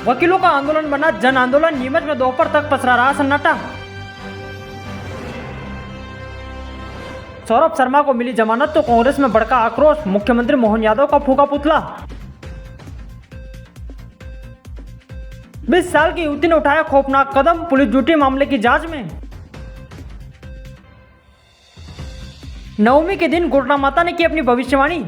वकीलों का आंदोलन बना जन आंदोलन। नीमच में दोपहर तक पसरा रहा सन्नाटा। सौरभ शर्मा को मिली जमानत तो कांग्रेस में भड़का आक्रोश। मुख्यमंत्री मोहन यादव का फूका पुतला। 20 साल की युवती ने उठाया खौफनाक कदम, पुलिस जुटी मामले की जांच में। नवमी के दिन गुरना माता ने की अपनी भविष्यवाणी।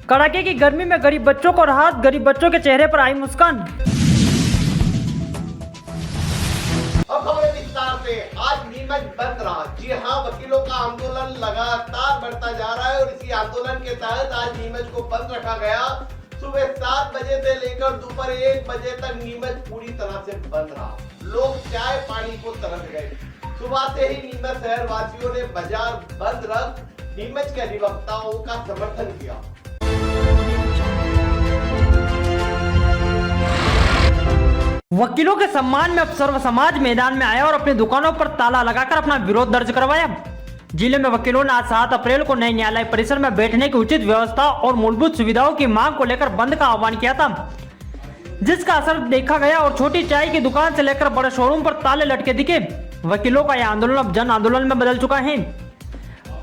कड़ाके की गर्मी में गरीब बच्चों को राहत, गरीब बच्चों के चेहरे पर आई मुस्कान। अब खबरें विस्तार से। आज नीमच बंद रहा। जी हां, वकीलों का आंदोलन लगातार बढ़ता जा रहा है और इसी आंदोलन के तहत आज नीमच को बंद रखा गया। सुबह 7 बजे से लेकर दोपहर 1 बजे तक नीमच पूरी तरह से बंद रहा। लोग चाय पानी को तरस गए। सुबह से ही नीमच शहर वासियों ने बाजार बंद रख नीमच के अधिवक्ताओं का समर्थन किया। वकीलों के सम्मान में अब सर्व समाज मैदान में आया और अपनी दुकानों पर ताला लगाकर अपना विरोध दर्ज करवाया। जिले में वकीलों ने आज 7 अप्रैल को नए न्यायालय परिसर में बैठने की उचित व्यवस्था और मूलभूत सुविधाओं की मांग को लेकर बंद का आह्वान किया था, जिसका असर देखा गया और छोटी चाय की दुकान से लेकर बड़े शोरूम पर ताले लटके दिखे। वकीलों का यह आंदोलन अब जन आंदोलन में बदल चुका है।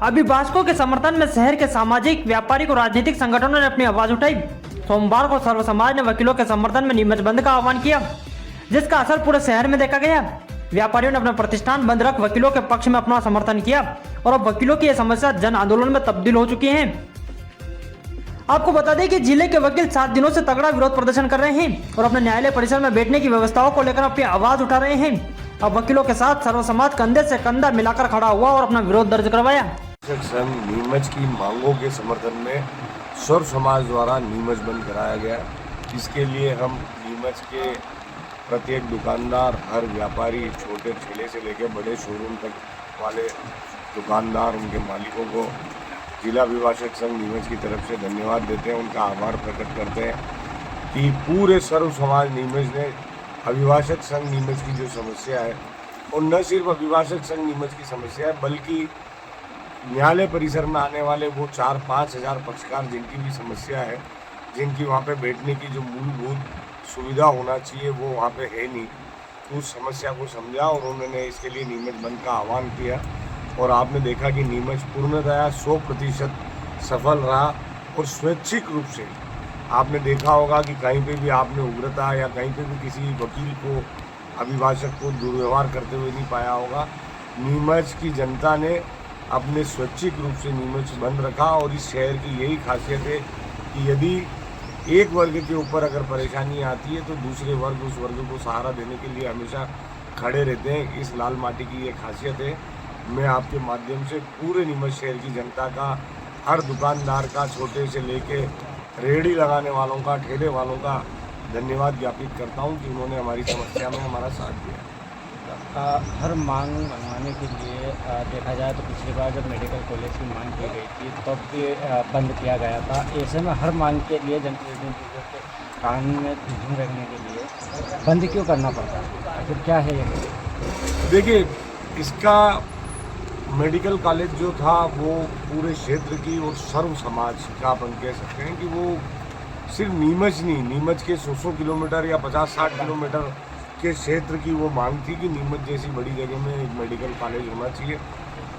अभिभाषकों के समर्थन में शहर के सामाजिक, व्यापारिक और राजनीतिक संगठनों ने अपनी आवाज उठाई। सोमवार को सर्व समाज ने वकीलों के समर्थन में नीमच बंद का आह्वान किया, जिसका असर पूरे शहर में देखा गया। व्यापारियों ने अपना प्रतिष्ठान बंद रख वकीलों के पक्ष में अपना समर्थन किया और अब वकीलों की यह समस्या जन आंदोलन में तब्दील हो चुकी है। आपको बता दें कि जिले के वकील 7 दिनों से तगड़ा विरोध प्रदर्शन कर रहे हैं और अपने न्यायालय परिसर में बैठने की व्यवस्थाओं को लेकर अपनी आवाज उठा रहे हैं। अब वकीलों के साथ सर्व समाज कंधे से कंधा मिलाकर खड़ा हुआ और अपना विरोध दर्ज करवाया। संघ नीमच की मांगों के समर्थन में सर्व समाज द्वारा नीमच बंद कराया गया। इसके लिए हम नीमच के प्रत्येक दुकानदार, हर व्यापारी, छोटे ठेले से लेकर बड़े शोरूम तक वाले दुकानदार, उनके मालिकों को जिला अभिभाषक संघ नीमच की तरफ से धन्यवाद देते हैं, उनका आभार प्रकट करते हैं कि पूरे सर्व समाज नीमच ने अभिभाषक संघ नीमच की जो समस्या है, और न सिर्फ अभिभाषक संघ नीमच की समस्या है बल्कि न्यायालय परिसर में आने वाले वो 4-5 हज़ार पक्षकार जिनकी भी समस्या है, जिनकी वहाँ पे बैठने की जो मूलभूत सुविधा होना चाहिए वो वहाँ पे है नहीं, उस समस्या को समझा और उन्होंने इसके लिए नीमच बंद का आह्वान किया। और आपने देखा कि नीमच पूर्णतया 100% सफल रहा और स्वैच्छिक रूप से आपने देखा होगा कि कहीं पे भी आपने उग्रता या कहीं पे भी किसी वकील को, अभिभाषक को दुर्व्यवहार करते हुए नहीं पाया होगा। नीमच की जनता ने अपने स्वैच्छिक रूप से नीमच बंद रखा और इस शहर की यही खासियत है कि यदि एक वर्ग के ऊपर अगर परेशानी आती है तो दूसरे वर्ग उस वर्ग को सहारा देने के लिए हमेशा खड़े रहते हैं। इस लाल माटी की ये खासियत है। मैं आपके माध्यम से पूरे नीमच शहर की जनता का, हर दुकानदार का, छोटे से लेके रेहड़ी लगाने वालों का, ठेले वालों का धन्यवाद ज्ञापित करता हूं कि उन्होंने हमारी समस्या में हमारा साथ दिया। हर मांग मनवाने के लिए देखा जाए तो पिछली बार जब मेडिकल कॉलेज की मांग की गई थी तब भी बंद किया गया था। ऐसे में हर मांग के लिए जनप्रतिनिधियों के कानून में झूम रखने के लिए बंद क्यों करना पड़ता है? आखिर क्या है ये? देखिए, इसका मेडिकल कॉलेज जो था वो पूरे क्षेत्र की और सर्व समाज का अपन कह सकते हैं कि वो सिर्फ नीमच नहीं, नीमच के 100 किलोमीटर या 50-60 किलोमीटर के क्षेत्र की वो मांग थी कि नीमच जैसी बड़ी जगह में एक मेडिकल कॉलेज होना चाहिए,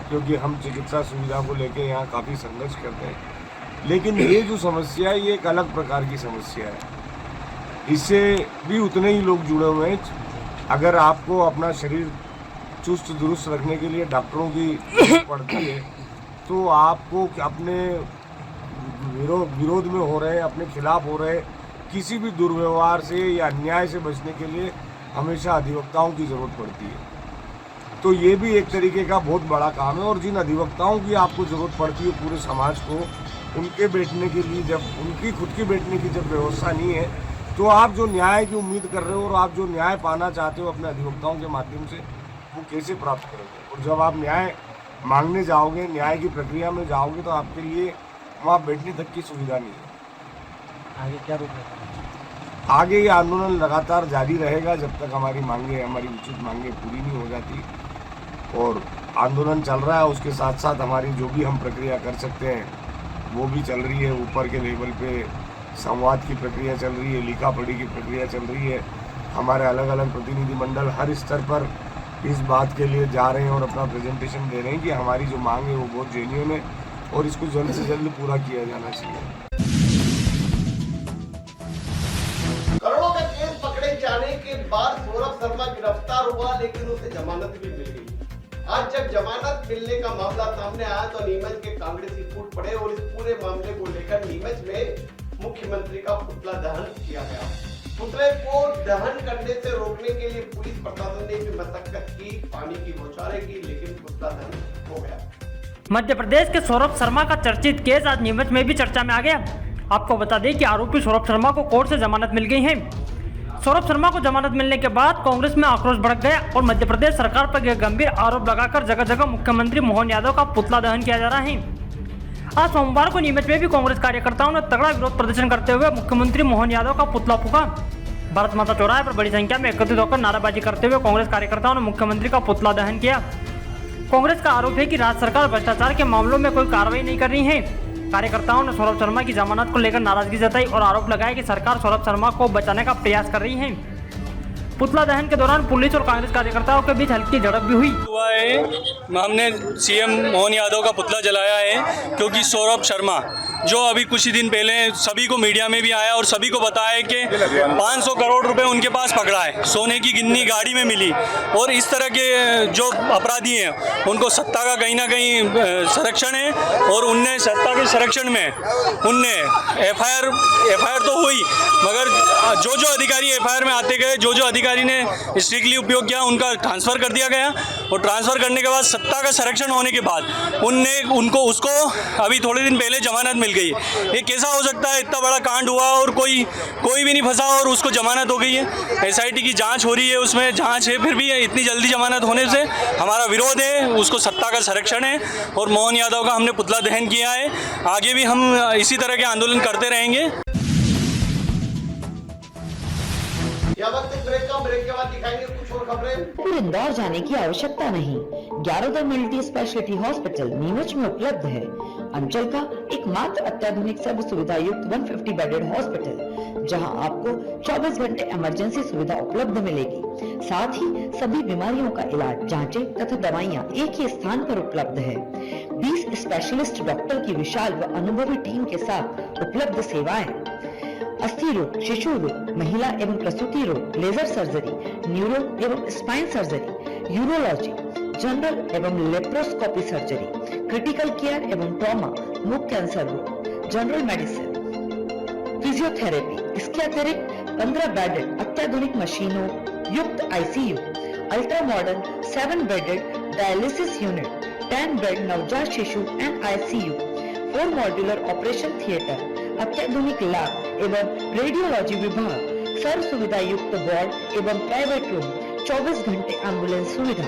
क्योंकि हम चिकित्सा सुविधा को लेके यहाँ काफ़ी संघर्ष करते हैं। लेकिन ये जो समस्या है ये एक अलग प्रकार की समस्या है, इससे भी उतने ही लोग जुड़े हुए हैं। अगर आपको अपना शरीर चुस्त दुरुस्त रखने के लिए डॉक्टरों की जरूरत पड़ती है तो आपको अपने विरोध में हो रहे, अपने खिलाफ हो रहे किसी भी दुर्व्यवहार से या अन्याय से बचने के लिए हमेशा अधिवक्ताओं की ज़रूरत पड़ती है। तो ये भी एक तरीके का बहुत बड़ा काम है और जिन अधिवक्ताओं की आपको ज़रूरत पड़ती है पूरे समाज को, उनके बैठने के लिए, जब उनकी खुद की बैठने की जब व्यवस्था नहीं है तो आप जो न्याय की उम्मीद कर रहे हो और आप जो न्याय पाना चाहते हो अपने अधिवक्ताओं के माध्यम से, वो कैसे प्राप्त करोगे? और जब आप न्याय मांगने जाओगे, न्याय की प्रक्रिया में जाओगे तो आपके लिए वहाँ बैठने तक की सुविधा नहीं है। आगे क्या रूप है? आगे ये आंदोलन लगातार जारी रहेगा जब तक हमारी उचित मांगें पूरी नहीं हो जाती। और आंदोलन चल रहा है, उसके साथ साथ हमारी जो भी हम प्रक्रिया कर सकते हैं वो भी चल रही है। ऊपर के लेवल पे संवाद की प्रक्रिया चल रही है, लिखा पढ़ी की प्रक्रिया चल रही है। हमारे अलग अलग प्रतिनिधिमंडल हर स्तर पर इस बात के लिए जा रहे हैं और अपना प्रेजेंटेशन दे रहे हैं कि हमारी जो मांग है वो बहुत जेन्युइन है और इसको जल्द से जल्द पूरा किया जाना चाहिए। करोड़ों का केस पकड़े जाने के बाद सौरभ शर्मा गिरफ्तार हुआ, लेकिन उसे जमानत भी मिल गई। आज जब जमानत मिलने का मामला सामने आया तो नीमच के कांग्रेसी फूट पड़े और इस पूरे मामले को लेकर नीमच में मुख्यमंत्री का पुतला दहन किया गया। पुतले को दहन करने से रोकने के लिए पुलिस प्रशासन ने भी मशक्कत की, पानी की बौछारें की, लेकिन पुतला दहन हो गया। मध्य प्रदेश के सौरभ शर्मा का चर्चित केस आज नीमच में भी चर्चा में आ गया। आपको बता दें कि आरोपी सौरभ शर्मा को कोर्ट से जमानत मिल गई है। सौरभ शर्मा को जमानत मिलने के बाद कांग्रेस में आक्रोश भड़क गया और मध्य प्रदेश सरकार पर गंभीर आरोप लगाकर जगह जगह मुख्यमंत्री मोहन यादव का पुतला दहन किया जा रहा है। आज सोमवार को नीमच में भी कांग्रेस कार्यकर्ताओं ने तगड़ा विरोध प्रदर्शन करते हुए मुख्यमंत्री मोहन यादव का पुतला फूका। भारत माता चौराहे पर बड़ी संख्या में एकत्रित होकर नाराबाजी करते हुए कांग्रेस कार्यकर्ताओं ने मुख्यमंत्री का पुतला दहन किया। कांग्रेस का आरोप है कि राज्य सरकार भ्रष्टाचार के मामलों में कोई कार्रवाई नहीं कर रही है। कार्यकर्ताओं ने सौरभ शर्मा की जमानत को लेकर नाराजगी जताई और आरोप लगाया कि सरकार सौरभ शर्मा को बचाने का प्रयास कर रही है। पुतला दहन के दौरान पुलिस और कांग्रेस कार्यकर्ताओं के बीच हल्की झड़प भी हुई। हुआ है, हमने सीएम मोहन यादव का पुतला जलाया है क्योंकि सौरभ शर्मा जो अभी कुछ ही दिन पहले सभी को मीडिया में भी आया और सभी को बताया कि 500 करोड़ रुपए उनके पास पकड़ा है, सोने की गिन्नी गाड़ी में मिली। और इस तरह के जो अपराधी हैं उनको सत्ता का कहीं ना कहीं संरक्षण है और उनने सत्ता के संरक्षण में उनने एफआईआर तो हुई, मगर जो अधिकारी एफआईआर में आते गए, जो अधिकारी ने स्ट्रिक्टली उपयोग किया उनका ट्रांसफ़र कर दिया गया। और ट्रांसफ़र करने के बाद सत्ता का संरक्षण होने के बाद उसको अभी थोड़े दिन पहले जमानत मिल गई। ये कैसा हो सकता है? इतना बड़ा कांड हुआ और कोई भी नहीं फंसा और उसको जमानत हो गई है। एसआईटी की जांच हो रही है, उसमें जांच है, फिर भी इतनी जल्दी जमानत होने से हमारा विरोध है। उसको सत्ता का संरक्षण है और मोहन यादव का हमने पुतला दहन किया है। आगे भी हम इसी तरह के आंदोलन करते रहेंगे। ब्रेक के बाद दिखाएंगे कुछ और खबरें। इंदौर जाने की आवश्यकता नहीं। 11 मल्टी स्पेशलिटी हॉस्पिटल नीमच में उपलब्ध है। अंचल का एकमात्र अत्याधुनिक सर्व सुविधा युक्त 150 बेडेड हॉस्पिटल, जहां आपको 24 घंटे इमरजेंसी सुविधा उपलब्ध मिलेगी। साथ ही सभी बीमारियों का इलाज, जांचें तथा दवाइयां एक ही स्थान पर उपलब्ध है। 20 स्पेशलिस्ट डॉक्टर की विशाल व अनुभवी टीम के साथ उपलब्ध सेवाएं, अस्थि रोग, शिशु रोग, महिला एवं प्रसूति रोग, लेजर सर्जरी, न्यूरो एवं स्पाइन सर्जरी, यूरोलॉजी, जनरल एवं लेप्रोस्कोपी सर्जरी, क्रिटिकल केयर एवं ट्रॉमा, मुख कैंसर रोग, जनरल मेडिसिन, फिजियोथेरेपी। इसके अतिरिक्त 15 बेडेड अत्याधुनिक मशीनों युक्त ICU, ultra modern 7 bedded dialysis unit, 10 bed नवजात शिशु and ICU, 4 modular operation theatre, अत्याधुनिक लैब एवं रेडियोलॉजी विभाग, सर्व सुविधा युक्त वार्ड एवं प्राइवेट रूम, 24 घंटे एम्बुलेंस सुविधा।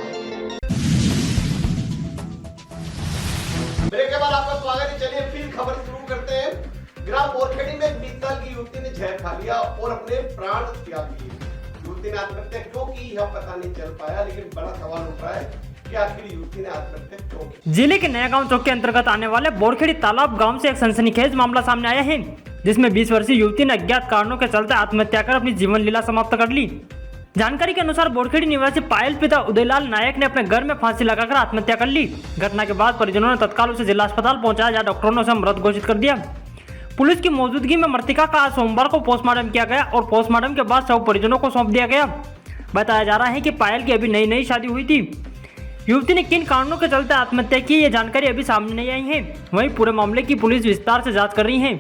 ब्रेक के बाद आपका स्वागत है। चलिए फिर खबर शुरू करते हैं। ग्राम बोरखेड़ी में 20 साल की युवती ने जहर खा लिया और अपने प्राण त्याग दिए। युवती ने आत्महत्या क्यों की यह पता नहीं चल पाया, लेकिन बड़ा सवाल उठ रहा है कि आखिर युवती ने आत्महत्या क्यों की। जिले के नया गांव चौक के अंतर्गत आने वाले बोरखेड़ी तालाब गांव से एक सनसनीखेज मामला सामने आया है, जिसमें 20 वर्षीय युवती ने अज्ञात कारणों के चलते आत्महत्या कर अपनी जीवन लीला समाप्त कर ली। जानकारी के अनुसार बोरखेड़ी निवासी पायल पिता उदयलाल नायक ने अपने घर में फांसी लगाकर आत्महत्या कर ली। घटना के बाद परिजनों ने तत्काल उसे जिला अस्पताल पहुंचाया, जहां डॉक्टरों ने उसे मृत घोषित कर दिया। पुलिस की मौजूदगी में मृतका का आज सोमवार को पोस्टमार्टम किया गया और पोस्टमार्टम के बाद शव परिजनों को सौंप दिया गया। बताया जा रहा है कि पायल की अभी नई शादी हुई थी। युवती ने किन कारणों के चलते आत्महत्या की, ये जानकारी अभी सामने नहीं आई है। वहीं पूरे मामले की पुलिस विस्तार से जांच कर रही है।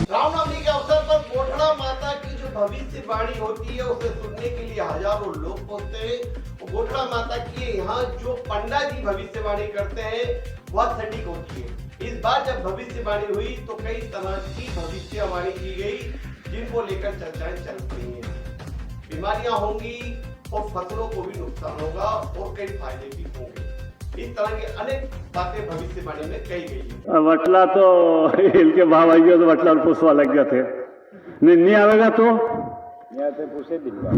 रामनवमी के अवसर पर कोठड़ा माता की जो भविष्यवाणी होती है उसे सुनने के लिए हजारों लोग पहुंचते हैं। कोठड़ा माता की यहाँ जो पंडा जी भविष्यवाणी करते हैं वह सटीक होती है। इस बार जब भविष्यवाणी हुई तो कई तरह की भविष्यवाणी की गई, जिनको लेकर चर्चाएं चल रही हैं। बीमारियां होंगी और फसलों को भी नुकसान होगा और कई फायदे भी होंगे। इस तरह की अनेक बातें भविष्यवाणी में कही गई है। वटला तो इनके भाव आई गया तो वटला और पुष्पा लग गया थे, नहीं आवेगा तो पूछे दिन का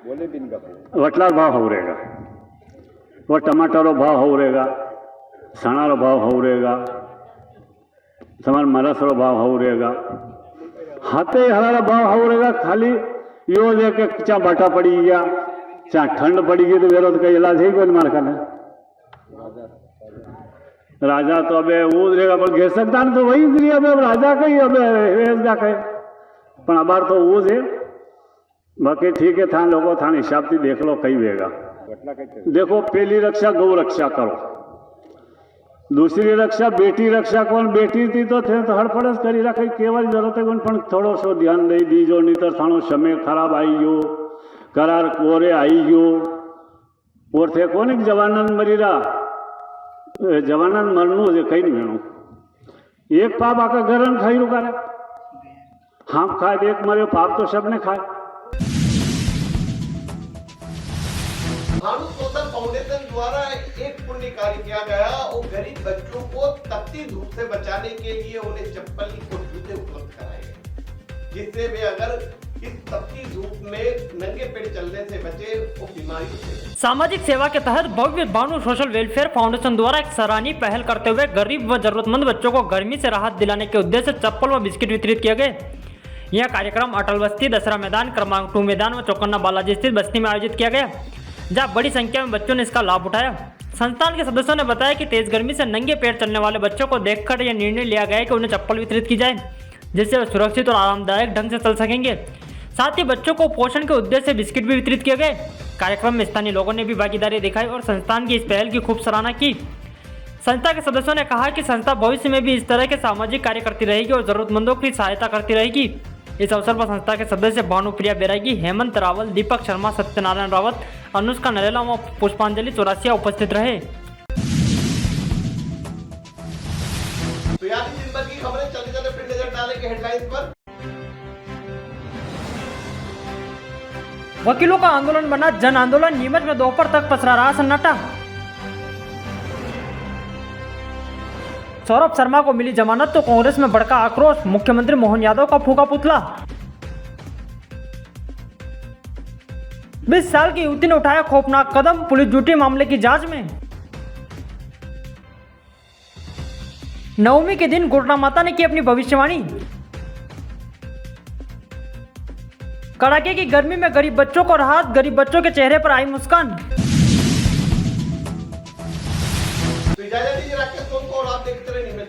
बोले दिन का वटला भाव हो रहेगा, वह टमाटर भाव हो रहेगा, सना भाव हो रहेगा, તમારે મારા ભાવ હાવ रहेगा हाथे हमारा भाव हाव रहेगा खाली यो है कि चा बाटा पड़ी गया चा ठंड पड़ी गई तो मेरा तो कहीं इलाज है कोई मार करना राजा तो अब वो रहेगा पर घेर सकता तो वही इसलिए अब राजा कही अब वेसगा कहे पण अबार तो वो है बाकी ठीक है थान लोगों थान हिसाब से देख लो कई वेगा देखो पहली रक्षा गौ रक्षा करो दूसरी रक्षा बेटी रक्षा कौन बेटी थी तो थे तो हड़फड़स करी रखी केवल जरूरत है कौन पण थोड़ो सो ध्यान दई दीजो नहीं तो थानो समय खराब आई गयो करार कोरे आई गयो और थे कौन एक जवानन मरी रहा जवानन मरनु जे कई नहीं वेणु एक पाप आका घरन खाई रू करे हाँप खाए एक मरे पाप तो सबने खाए। भानु सोशल फाउंडेशन द्वारा एक पुण्य कार्य किया गया और गरीब बच्चों को तपती धूप से बचाने के लिए उन्हें चप्पल और जूते उपलब्ध कराए गए जिससे वे अगर इस तपती धूप में नंगे पेड़ चलने से बचे वो बीमारी से। सामाजिक सेवा के तहत भव्य भानु सोशल वेलफेयर फाउंडेशन द्वारा एक सराहनीय पहल करते हुए गरीब व जरूरतमंद बच्चों को गर्मी से राहत दिलाने के उद्देश्य से चप्पल व बिस्किट वितरित किए गए। यह कार्यक्रम अटल बस्ती दशहरा मैदान क्रमांक 2 मैदान व चौकन्ना बालाजी स्थित बस्ती में आयोजित किया गया जहाँ बड़ी संख्या में बच्चों ने इसका लाभ उठाया। संस्थान के सदस्यों ने बताया कि तेज गर्मी से नंगे पैर चलने वाले बच्चों को देखकर यह निर्णय लिया गया है कि उन्हें चप्पल वितरित की जाए जिससे वे सुरक्षित और आरामदायक ढंग से चल सकेंगे। साथ ही बच्चों को पोषण के उद्देश्य से बिस्किट भी वितरित किए गए। कार्यक्रम में स्थानीय लोगों ने भी भागीदारी दिखाई और संस्थान की इस पहल की खूब सराहना की। संस्था के सदस्यों ने कहा कि संस्था भविष्य में भी इस तरह के सामाजिक कार्य करती रहेगी और जरूरतमंदों की सहायता करती रहेगी। इस अवसर पर संस्था के सदस्य भानुप्रिया बैरागी, हेमंत रावल, दीपक शर्मा, सत्यनारायण रावत, अनुष्का नरेला व पुष्पांजलि चौरासिया उपस्थित रहे। तो यार दिन भर की खबरें चलते चलते फिर नजर डालेंगे हेडलाइंस पर। वकीलों का आंदोलन बना जन आंदोलन, नीमच में दोपहर तक पसरा रहा सन्नाटा। सौरभ शर्मा को मिली जमानत तो कांग्रेस में भड़का आक्रोश, मुख्यमंत्री मोहन यादव का फूका पुतला। 20 साल की युवती ने उठाया खौफनाक कदम, पुलिस जुटी मामले की जांच में। नवमी के दिन गुरना माता ने की अपनी भविष्यवाणी। कड़ाके की गर्मी में गरीब बच्चों को राहत, गरीब बच्चों के चेहरे पर आई मुस्कान। तो इजाजत दीजिए राकेश को और आप देखते रहे नीमच।